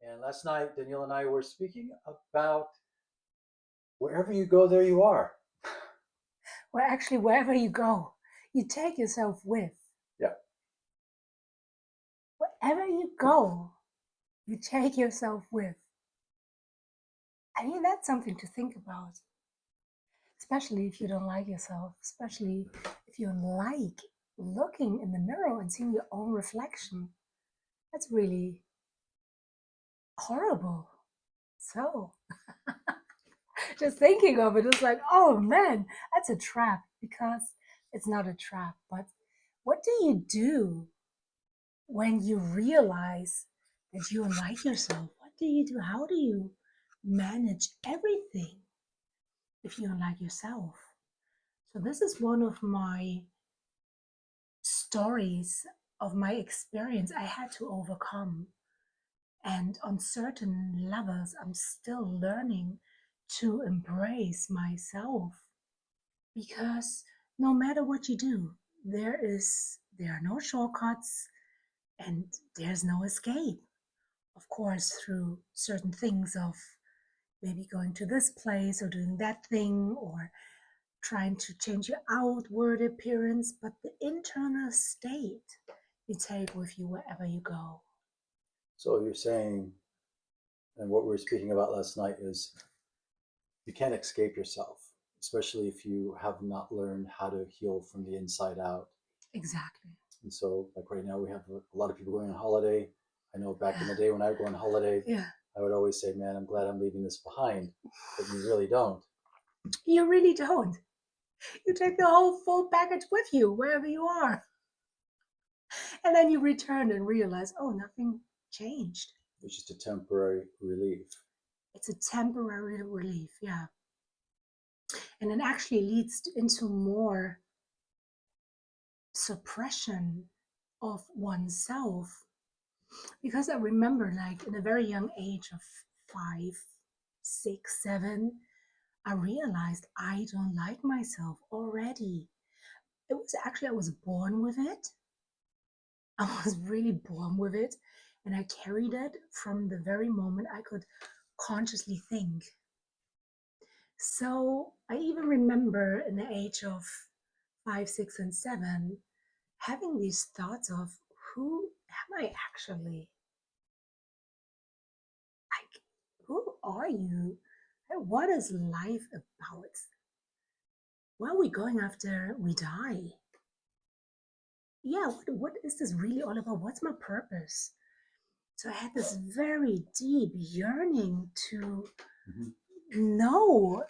And last night, Danielle and I were speaking about wherever you go, there you are. Well, actually, wherever you go, you take yourself with. Yeah. Wherever you go, you take yourself with. I mean, that's something to think about, especially if you don't like yourself, especially if you don't like looking in the mirror and seeing your own reflection. That's really horrible. So, just thinking of it is like, oh man, that's a trap because it's not a trap. But what do you do when you realize that you don't like yourself? What do you do? How do you manage everything if you don't like yourself? So, this is one of my stories of my experience I had to overcome. And on certain levels, I'm still learning to embrace myself because no matter what you do, there are no shortcuts and there's no escape. Of course, through certain things of maybe going to this place or doing that thing or trying to change your outward appearance, but the internal state you take with you wherever you go. So you're saying, and what we were speaking about last night is you can't escape yourself, especially if you have not learned how to heal from the inside out. Exactly. And so, like right now, we have a lot of people going on holiday. I know back in Yeah. the day when I would go on holiday, Yeah. I would always say, "Man, I'm glad I'm leaving this behind," but you really don't. You really don't. You take the whole full package with you wherever you are. And then you return and realize, oh, nothing changed. It's just a temporary relief. It's a temporary relief, yeah. And it actually leads into more suppression of oneself. Because I remember, like, in a very young age of 5, 6, 7, I realized I don't like myself already. It was actually, I was born with it. I was really born with it. And I carried it from the very moment I could consciously think. So I even remember in the age of 5, 6, and 7 having these thoughts of who am I actually? Like, who are you? What is life about? Where are we going after we die? Yeah, what is this really all about? What's my purpose? So I had this very deep yearning to Mhm. know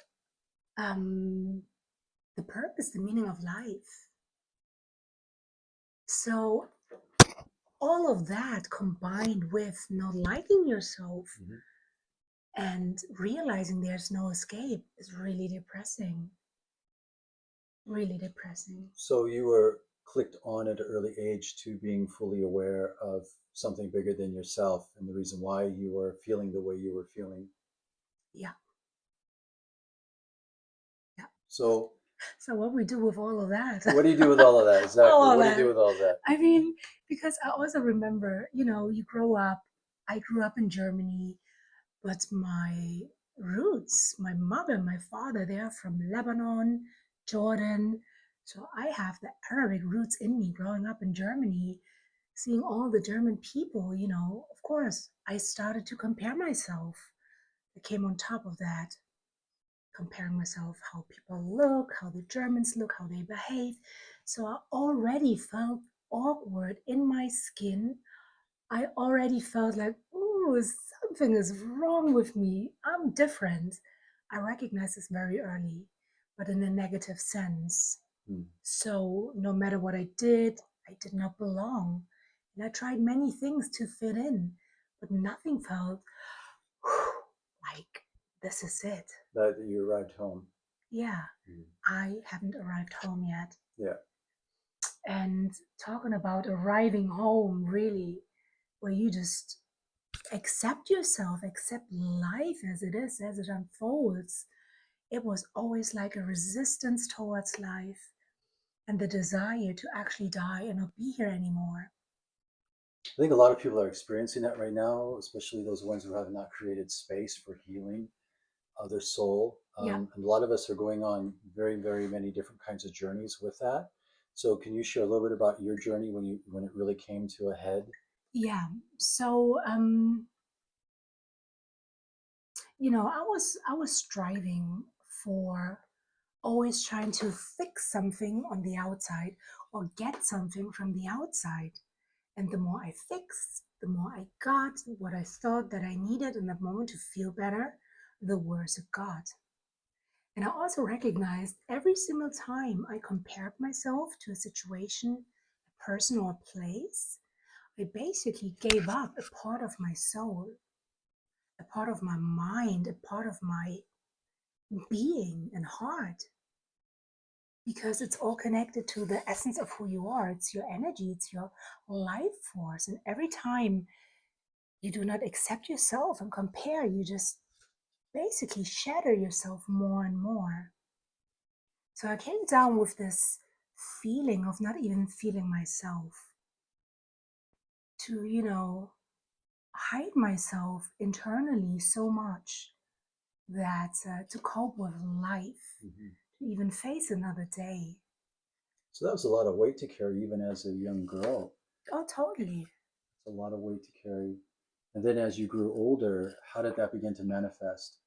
um, the purpose, the meaning of life. So all of that combined with not liking yourself Mhm. and realizing there's no escape is really depressing. Really depressing. So you were clicked on at an early age to being fully aware of something bigger than yourself and the reason why you were feeling the way you were feeling. Yeah, yeah. So So what we do with all of that? what do you do with all of that? Exactly. All of What do you that. do with all of that? I mean, because I also remember, you grow up. I grew up in Germany, but my roots, my mother, my father, they are from Lebanon, Jordan. So I have the Arabic roots in me growing up in Germany, seeing all the German people, of course, I started to compare myself. I came on top of that, comparing myself how people look, how the Germans look, how they behave. So I already felt awkward in my skin. I already felt like, oh, something is wrong with me. I'm different. I recognized this very early, but in a negative sense. Hmm. So no matter what I did not belong. And I tried many things to fit in, but nothing felt like this is it. That you arrived home. Yeah, Hmm. I haven't arrived home yet. Yeah. And talking about arriving home, really, where you just accept yourself, accept life as it is, as it unfolds. It was always like a resistance towards life and the desire to actually die and not be here anymore. I think a lot of people are experiencing that right now, especially those ones who have not created space for healing their soul. Yeah, And a lot of us are going on very, very many different kinds of journeys with that. So, can you share a little bit about your journey when it really came to a head? yeah. So, I was striving for always trying to fix something on the outside or get something from the outside. And the more I fixed, the more I got what I thought that I needed in that moment to feel better, the worse it got. And I also recognized every single time I compared myself to a situation, a person, or a place, I basically gave up a part of my soul, a part of my mind, a part of my being and heart, because it's all connected to the essence of who you are. It's your energy, it's your life force. And every time you do not accept yourself and compare, you just basically shatter yourself more and more. So I came down with this feeling of not even feeling myself, to, hide myself internally so much that to cope with life, Hmm. to even face another day. So, that was a lot of weight to carry, even as a young girl. Oh, totally. It's a lot of weight to carry. And then as you grew older, how did that begin to manifest?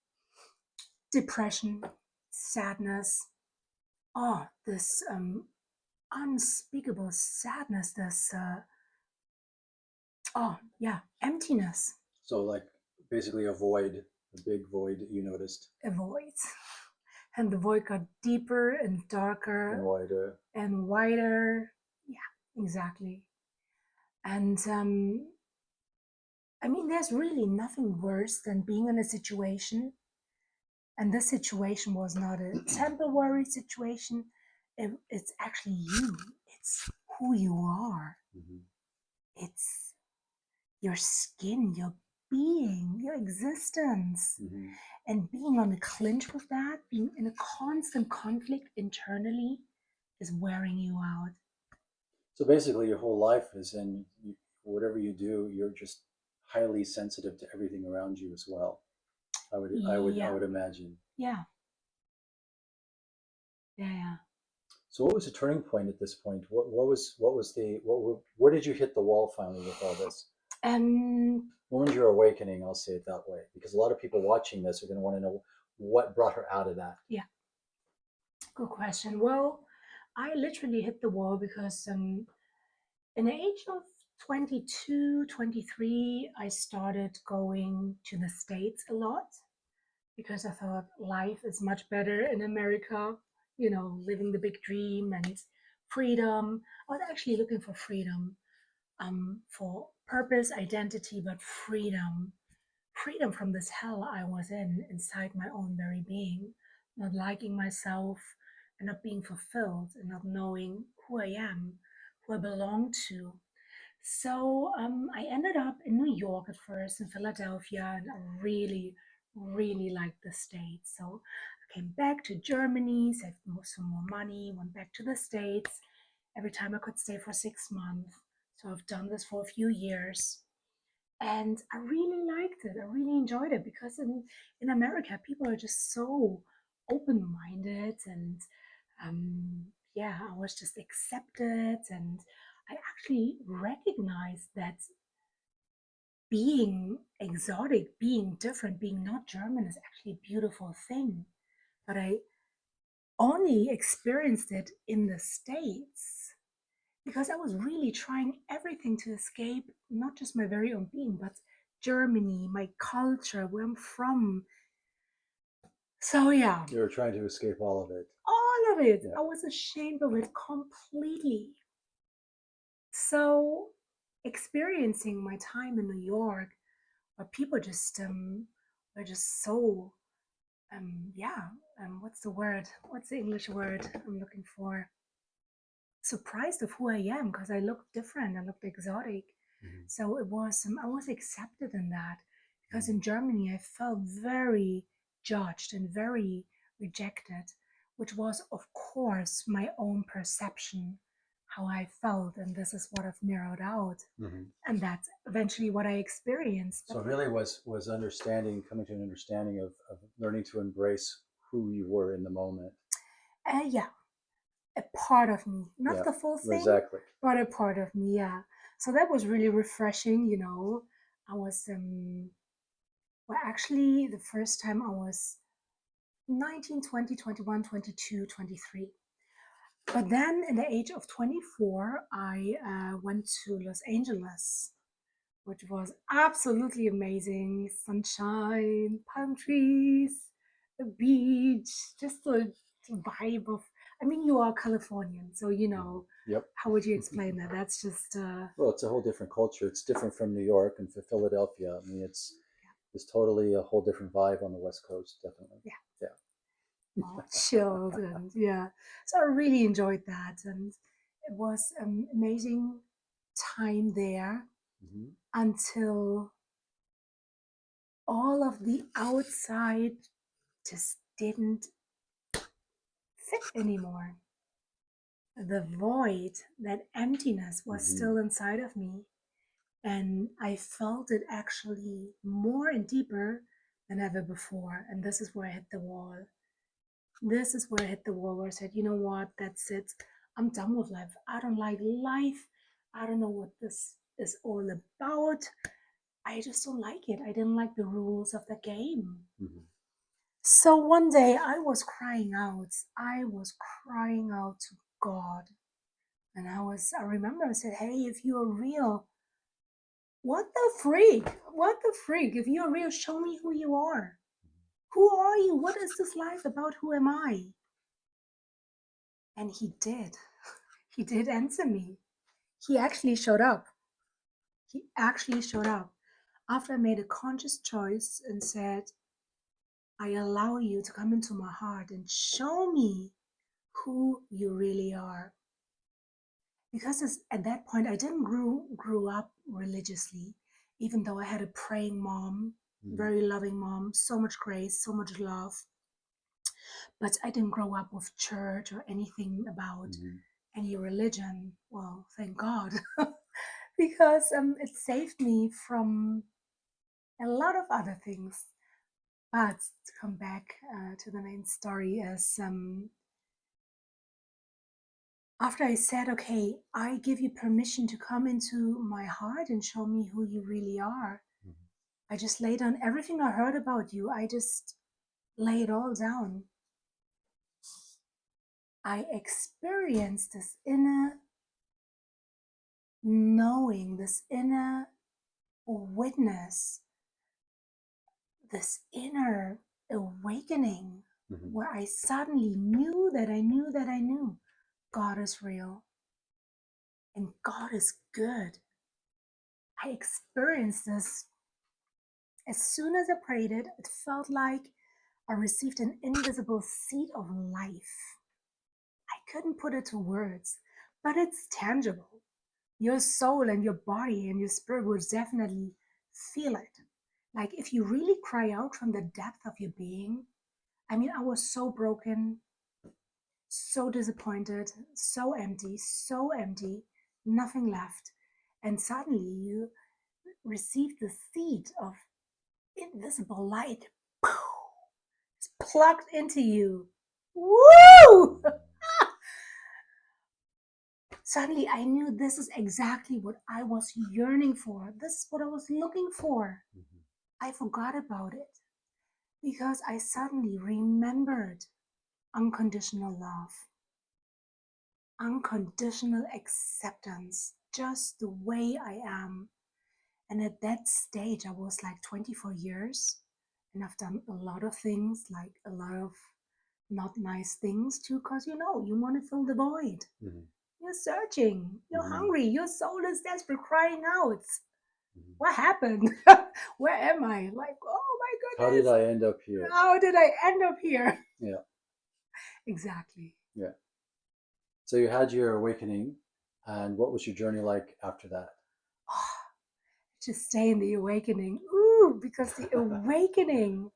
Depression, sadness, oh, this unspeakable sadness, this, oh, yeah, emptiness, So, like basically a void, a big void that you noticed, a void. And the void got deeper and and darker wider. and wider. Yeah, exactly. And I mean, there's really nothing worse than being in a situation. And this situation was not a temporary situation, it's actually you, it's who you are, Hmm. it's your skin, your being, your existence. Hmm. And being on the clinch with that, being in a constant conflict internally, is wearing you out. So basically, your whole life is in whatever you do. You're just highly sensitive to everything around you as well. I Yeah, would imagine. yeah, yeah. So, what was the turning point at this point? What was where did you hit the wall finally with all this? And When was your awakening? I'll say it that way, because a lot of people watching this are going to want to know what brought her out of that. yeah, good question. Well, I literally hit the wall because in the age of 22, 23, I started going to the States a lot because I thought life is much better in America, living the big dream and freedom. I was actually looking for freedom, for purpose, identity, but freedom. Freedom from this hell I was in inside my own very being, not liking myself and not being fulfilled and not knowing who I am, who I belong to. So I ended up in New York at first, in Philadelphia, and I really, really liked the States. So I came back to Germany, saved some more money, went back to the States every time I could stay for 6 months. So I've done this for a few years. And I really liked it. I really enjoyed it because in America, people are just so open minded and yeah, I was just accepted. And I actually recognized that being exotic, being different, being not German is actually a beautiful thing. But I only experienced it in the States because I was really trying everything to escape not just my very own being, but Germany, my culture, where I'm from. So, yeah, You were trying to escape all of it. all of it. Yeah. I was ashamed of it completely. So, experiencing my time in New York, where people just were just so yeah, what's the word? What's the English word I'm looking for? Surprised of who I am because I looked different. I looked exotic. Hmm. So it was I was accepted in that because Hmm. in Germany I felt very judged and very rejected, which was of course my own perception, how I felt, and this is what I've mirrored out. Hmm. And that's eventually what I experienced. So it really was understanding, coming to an understanding of learning to embrace who you were in the moment. Yeah, a part of me, not Yeah, the full thing, exactly. but a part of me. Yeah. So that was really refreshing. I was well, actually, the first time I was 19, 20, 21, 22, 23. But then, in the age of 24, I went to Los Angeles, which was absolutely amazing. Sunshine, palm trees, the beach, just the vibe of. I mean, you are Californian, so Yep. how would you explain that? That's just Well, it's a whole different culture. It's different from New York and for Philadelphia. I mean, it's totally a whole different vibe on the West Coast, definitely. yeah, Yeah. all chilled and yeah. So I really enjoyed that, and it was an amazing time there Hmm. until all of the outside just didn't fit anymore. The void, that emptiness was Hmm. still inside of me. And I felt it actually more and deeper than ever before. And this is where I hit the wall. This is where I hit the wall where I said, you know what, that's it. I'm done with life. I don't like life. I don't know what this is all about. I just don't like it. I didn't like the rules of the game. Hmm. So one day I was crying out. I was crying out to God. And I remember I said, hey, if you are real, what the freak? What the freak? If you are real, show me who you are. Who are you? What is this life about? Who am I? And he did. He did answer me. He actually showed up. He actually showed up after I made a conscious choice and said, I allow you to come into my heart and show me who you really are. Because at that point I didn't grew up religiously, even though I had a praying mom, Hmm. very loving mom, so much grace, so much love. But I didn't grow up with church or anything about Hmm. any religion. Well, thank God, because it saved me from a lot of other things. But to come back to the main story, is after I said, okay, I give you permission to come into my heart and show me who you really are. Hmm. I just laid down everything I heard about you. I just lay it all down. I experienced this inner knowing, this inner witness, this inner awakening Hmm. where I suddenly knew that I knew that I knew God is real and God is good. I experienced this as soon as I prayed it. It felt like I received an invisible seed of life. I couldn't put it to words, but it's tangible. Your soul and your body and your spirit will definitely feel it. Like if you really cry out from the depth of your being. I mean, I was so broken, so disappointed, so empty, nothing left. And suddenly you receive the seed of invisible light. It's plugged into you. Woo! Suddenly I knew this is exactly what I was yearning for. This is what I was looking for. Hmm. I forgot about it because I suddenly remembered unconditional love, unconditional acceptance, just the way I am. And at that stage, I was like 24 years, and I've done a lot of things, like a lot of not nice things too, because you want to fill the void. Hmm. You're searching, you're Hmm. hungry, your soul is desperate, crying out. Hmm. What happened? Where am I? Like, oh my How did goodness, I end up here? how did I end up here? Yeah. Exactly. Yeah. So you had your awakening, and what was your journey like after that? Oh, just stay in the awakening. Ooh, because the awakening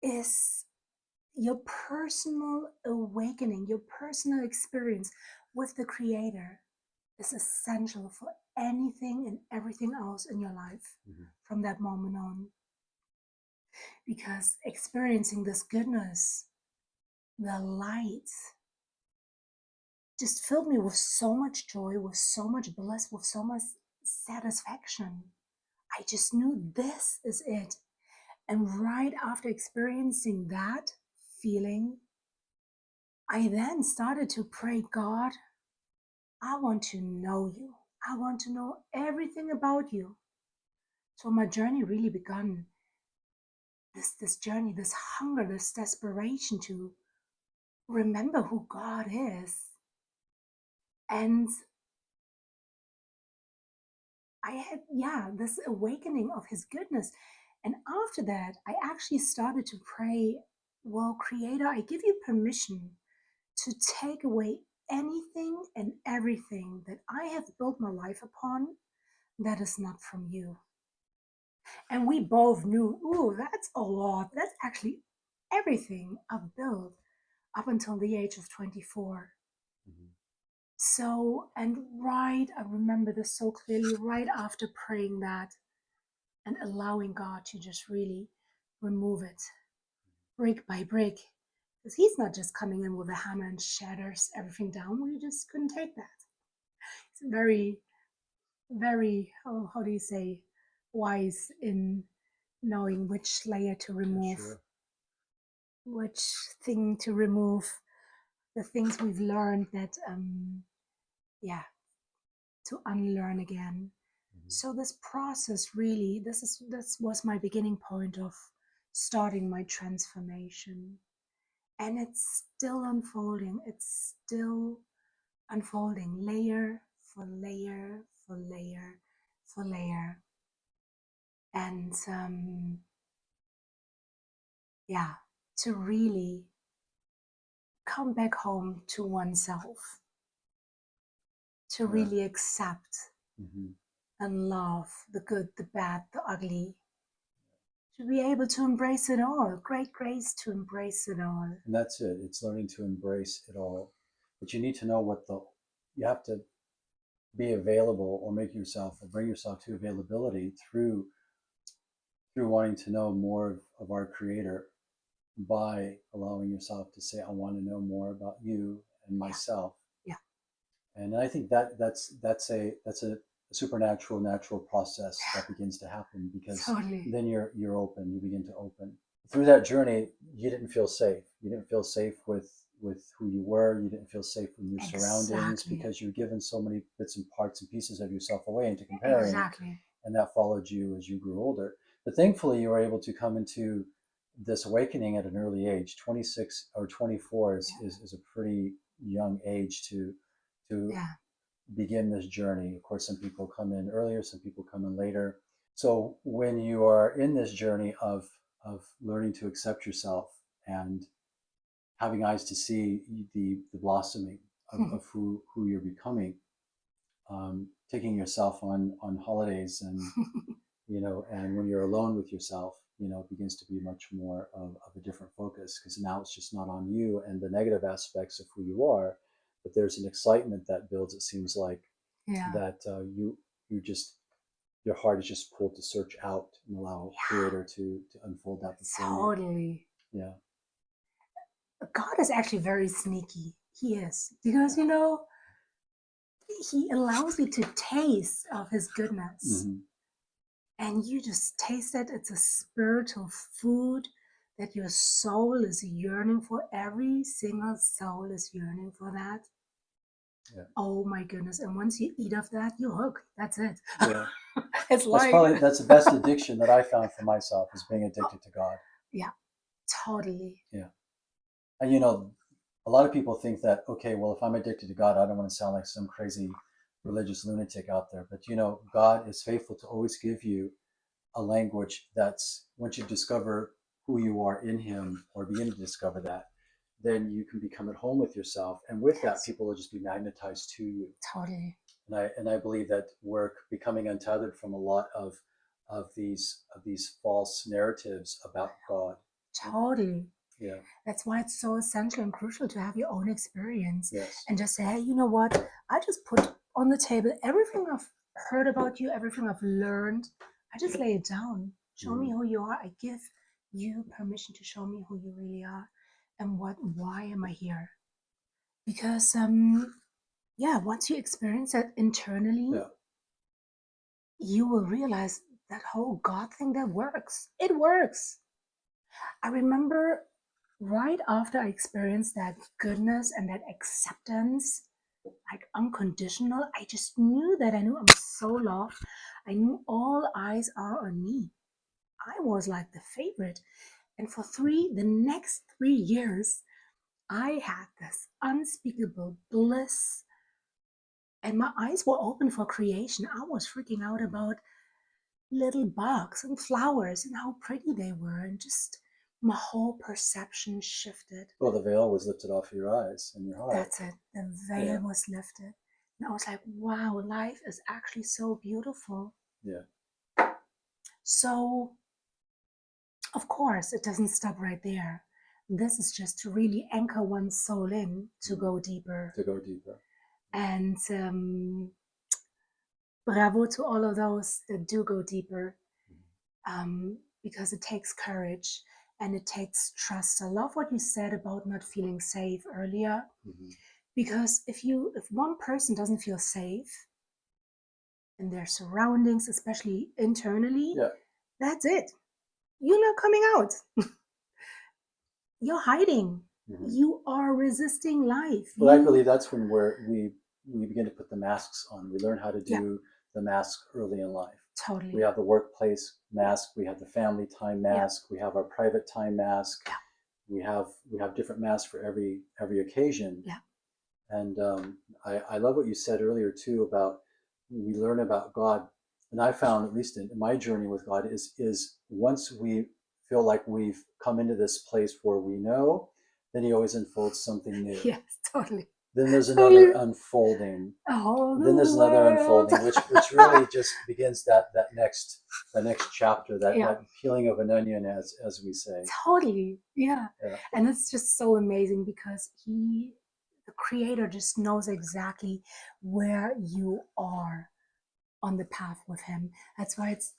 is your personal awakening, your personal experience. with the Creator is essential for anything and everything else in your life from that moment on. Because experiencing this goodness, the light, just filled me with so much joy, with so much bliss, with so much satisfaction. I just knew this is it. And right after experiencing that feeling, I then started to pray, God, I want to know you. I want to know everything about you. So my journey really began. This journey, this hunger, this desperation to remember who God is. And I had, this awakening of his goodness. And after that, I actually started to pray, well, Creator, I give you permission to take away anything and everything that I have built my life upon that is not from you. And we both knew, ooh, that's a lot. That's actually everything I've built up until the age of 24. So, and right, I remember this so clearly, right after praying that and allowing God to just really remove it brick by brick. Because he's not just coming in with a hammer and shatters everything down. We just couldn't take that. It's very, very, how do you say, wise in knowing which layer to remove, which thing to remove, the things we've learned that, to unlearn again. So this process really, this was my beginning point of starting my transformation. And it's still unfolding. It's still unfolding layer for layer for layer for layer. And to really come back home to oneself, to really accept and love the good, the bad, the ugly, to be able to embrace it all. Great grace to embrace it all. And that's it. It's learning to embrace it all. But you need to know you have to be available or make yourself or bring yourself to availability through wanting to know more of our Creator by allowing yourself to say, I want to know more about you and myself. Yeah. And I think that's a supernatural, natural process that begins to happen, because then you're open, you begin to open. Through that journey, you didn't feel safe. You didn't feel safe with who you were. You didn't feel safe with your surroundings, because you're given so many bits and parts and pieces of yourself away into comparing. And that followed you as you grew older. But thankfully, you were able to come into this awakening at an early age. 26 or 24 is a pretty young age to begin this journey. Of course, some people come in earlier, some people come in later. So when you are in this journey of learning to accept yourself and having eyes to see the blossoming of who you're becoming, taking yourself on holidays, and and when you're alone with yourself, it begins to be much more of a different focus, because now it's just not on you and the negative aspects of who you are, but there's an excitement that builds. It seems like that you just, your heart is just pulled to search out and allow Creator to unfold that before you. Yeah. God is actually very sneaky. He is, because he allows you to taste of his goodness. And you just taste it. It's a spiritual food that your soul is yearning for. Every single soul is yearning for that. Yeah. Oh my goodness. And once you eat of that, you're hooked. That's it. Yeah. That's the best addiction that I found for myself, is being addicted to God. Yeah, totally. Yeah. And a lot of people think that, okay, well, if I'm addicted to God, I don't want to sound like some crazy religious lunatic out there. But God is faithful to always give you a language that's, once you discover who you are in Him, or begin to discover that, then you can become at home with yourself. And with that, people will just be magnetized to you. Totally. And I believe that we're becoming untethered from a lot of these false narratives about God. Totally. Yeah. That's why it's so essential and crucial to have your own experience Yes. and just say, hey, you know what? I just put on the table everything I've heard about you, everything I've learned. I just lay it down. Show me who you are. I give you permission to show me who you really are and why am I here? Because yeah, once you experience that internally, Yeah. you will realize that whole God thing that works. It works. I remember right after I experienced that goodness and that acceptance, like unconditional, I just knew that I knew I'm so loved. I knew all eyes are on me. I was like the favorite. And for the next 3 years, I had this unspeakable bliss and my eyes were open for creation. I was freaking out about little bugs and flowers and how pretty they were, and just my whole perception shifted. Well, the veil was lifted off your eyes and your heart. That's it. The veil was lifted. And I was like, wow, life is actually so beautiful. Yeah. So, of course, it doesn't stop right there. This is just to really anchor one's soul in to go deeper. To go deeper. And bravo to all of those that do go deeper, because it takes courage and it takes trust. I love what you said about not feeling safe earlier, because if one person doesn't feel safe in their surroundings, especially internally, that's it. You're not coming out. You're hiding. You are resisting life. Well, I believe that's when we begin to put the masks on. We learn how to do the mask early in life. Totally. We have the workplace mask. We have the family time mask. We have our private time mask. We have different masks for every occasion. Yeah. And I love what you said earlier too about we learn about God. And I found, at least in my journey with God, is once we feel like we've come into this place where we know, then He always unfolds something new. Yes, totally. Then there's another unfolding. Then there's another unfolding, which really just begins that next chapter, that peeling of an onion, as we say. Totally, yeah. And it's just so amazing because the Creator, just knows exactly where you are on the path with Him. That's why it's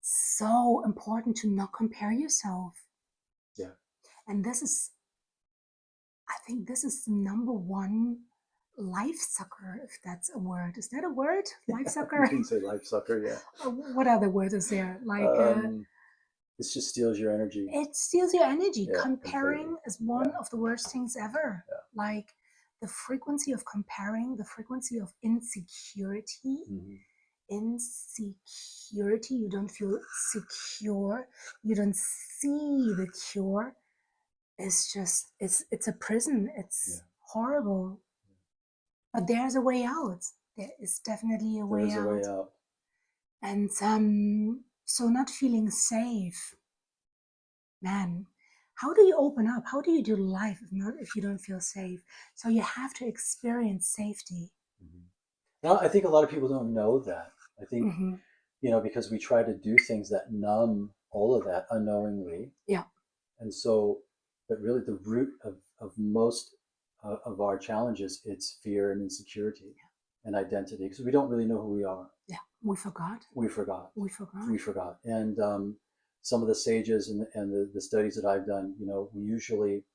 so important to not compare yourself. Yeah. And I think this is the number one life sucker, if that's a word. Is that a word? Life sucker? You can say life sucker, yeah. What other words is there? Like it just steals your energy. It steals your energy. Yeah, comparing completely. is one of the worst things ever. Yeah. Like the frequency of comparing, the frequency of insecurity. Insecurity, you don't feel secure, you don't see the cure. It's just it's a prison. It's horrible. But there's a way out. There is definitely a way out. There's a way out. And so not feeling safe, man, how do you open up? How do you do life if you don't feel safe? So you have to experience safety. Now, I think a lot of people don't know that. I think because we try to do things that numb all of that unknowingly. Yeah. And so, but really the root of most of our challenges, it's fear and insecurity and identity, because we don't really know who we are. Yeah, we forgot. And some of the sages and the studies that I've done, we usually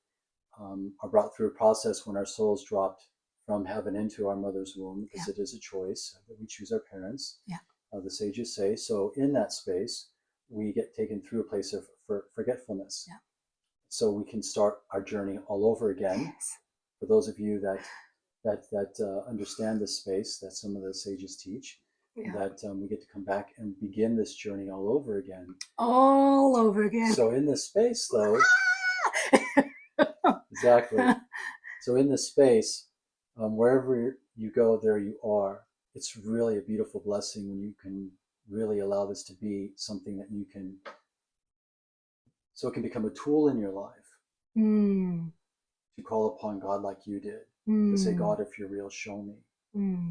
are brought through a process when our souls dropped from heaven into our mother's womb, because it is a choice that we choose our parents. The sages say so. In that space, we get taken through a place of forgetfulness. So we can start our journey all over again. For those of you that understand this space that some of the sages teach, that we get to come back and begin this journey all over again. All over again. So in this space, though, exactly. So in this space, wherever you go, there you are. It's really a beautiful blessing when you can really allow this to be something that you can, so it can become a tool in your life to call upon God like you did, to say, God, if you're real, show me.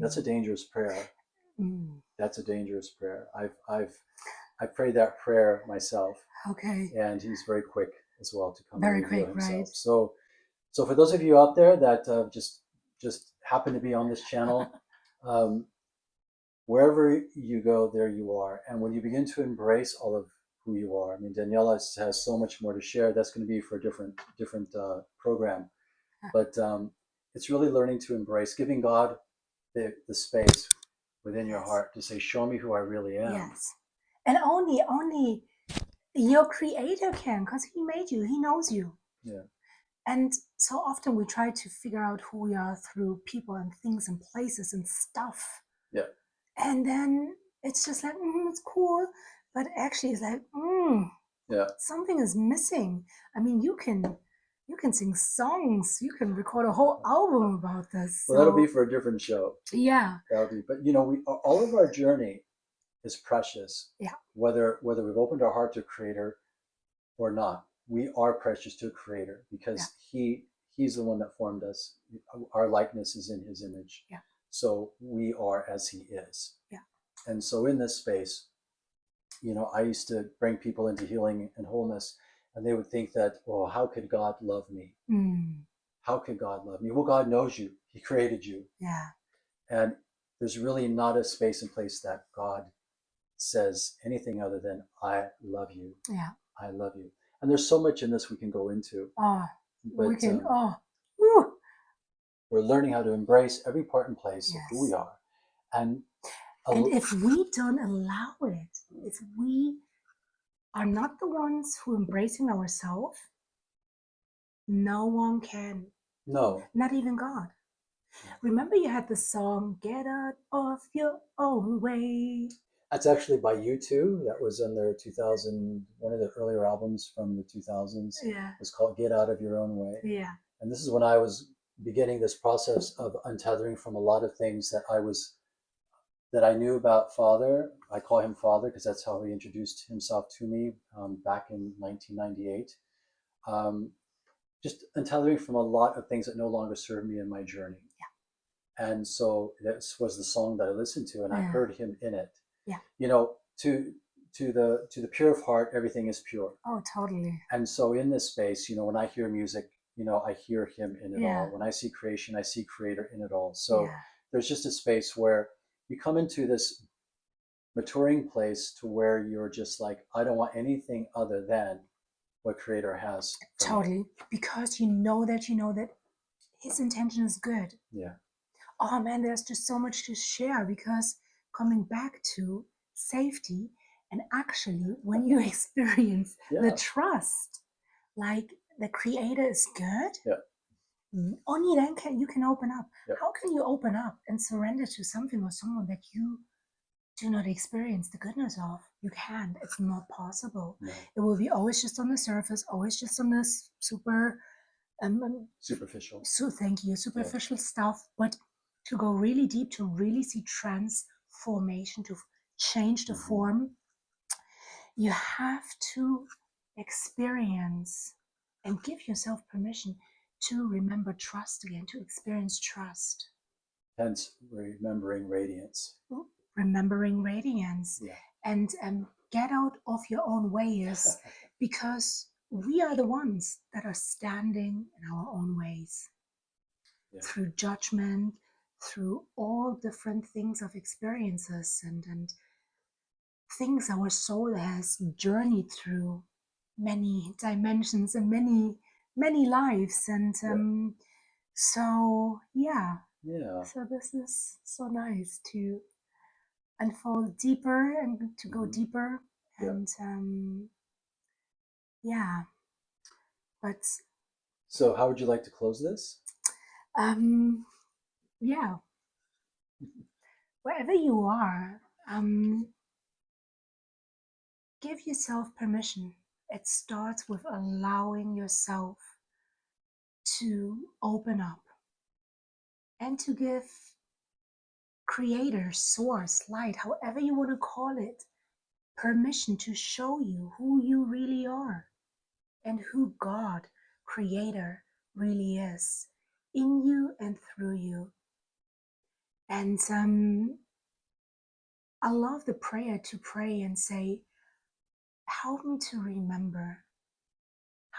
That's a dangerous prayer. That's a dangerous prayer. I've prayed that prayer myself. Okay. And He's very quick as well to come and Very reveal quick, himself. right? So for those of you out there that just happen to be on this channel, um, wherever you go, there you are. And when you begin to embrace all of who you are, I mean, Daniela has so much more to share. That's going to be for a different program. But it's really learning to embrace, giving God the space within your Yes. heart to say, "Show me who I really am." Yes. And only your creator can, because he made you, he knows you. Yeah. And so often we try to figure out who we are through people and things and places and stuff. Yeah. And then it's just like, it's cool. But actually it's like, Yeah. something is missing. I mean, you can sing songs, you can record a whole album about this. Well, that'll be for a different show. Yeah. That'll be, but you know, we all of our journey is precious. Yeah. Whether we've opened our heart to Creator or not, we are precious to a Creator because He's the one that formed us. Our likeness is in His image. Yeah. So we are as He is. Yeah. And so in this space, you know, I used to bring people into healing and wholeness, and they would think that, well, how could God love me? How could God love me? Well, God knows you. He created you. Yeah. And there's really not a space and place that God says anything other than, I love you. Yeah. I love you. And there's so much in this we can go into. Oh, But we can, woo. we're learning how to embrace every part and place of who we Yes. are. And if we don't allow it, if we are not the ones who embracing ourselves, no one can. no, Not even God. Remember you had the song, Get Out of Your Own Way. that's actually by U2. That was on their 2000, one of the earlier albums from the 2000s. Yeah. It's called Get Out of Your Own Way. Yeah. And this is when I was beginning this process of untethering from a lot of things that I knew about Father. I call him Father because that's how he introduced himself to me back in 1998. Um, just untethering from a lot of things that no longer serve me in my journey. Yeah. And so this was the song that I listened to, and I heard him in it. Yeah. You know, to the pure of heart, everything is pure. Oh, totally. And so in this space, you know, when I hear music, you know, I hear him in it Yeah. all. When I see creation, I see Creator in it all. So Yeah. there's just a space where you come into this maturing place to where you're just like, I don't want anything other than what Creator has for me. Totally. Because you know that his intention is good. Yeah. Oh man, there's just so much to share, because coming back to safety, and actually when you experience Yeah. the trust, like the Creator is good, Yeah. only then can you can open up. Yeah. How can you open up and surrender to something or someone that you do not experience the goodness of? You can't. It's not possible. No. It will be always just on the surface, always just on this superficial. So thank you, superficial stuff. But to go really deep, to really see transformation, to change the form, you have to experience and give yourself permission to remember trust again, to experience trust. Hence, remembering radiance. Remembering radiance. Yeah. And get out of your own ways, because we are the ones that are standing in our own ways. Yeah. Through judgment, through all different things of experiences and things our soul has journeyed through, many dimensions and many lives. And so this is so nice to unfold deeper and to go deeper. And but so how would you like to close this? Yeah, wherever you are, give yourself permission. It starts with allowing yourself to open up and to give Creator, Source, Light, however you want to call it, permission to show you who you really are and who God, Creator, really is in you and through you. And I love the prayer to pray and say, help me to remember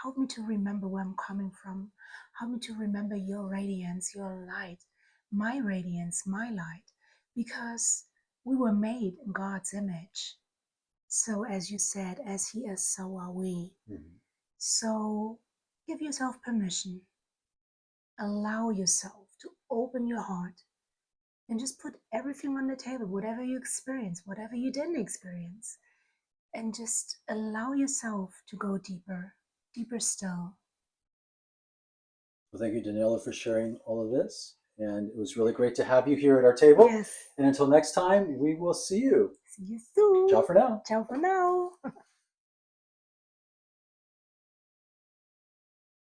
Help me to remember where I'm coming from. Help me to remember your radiance, your light, my radiance, my light, because we were made in God's image. So, as you said, as He is, so are we. Mhm. So, give yourself permission. Allow yourself to open your heart and just put everything on the table, whatever you experience, whatever you didn't experience, and just allow yourself to go deeper, deeper still. Well, thank you, Daniela, for sharing all of this. And it was really great to have you here at our table. Yes. And until next time, we will see you. See you soon. Ciao for now. Ciao for now.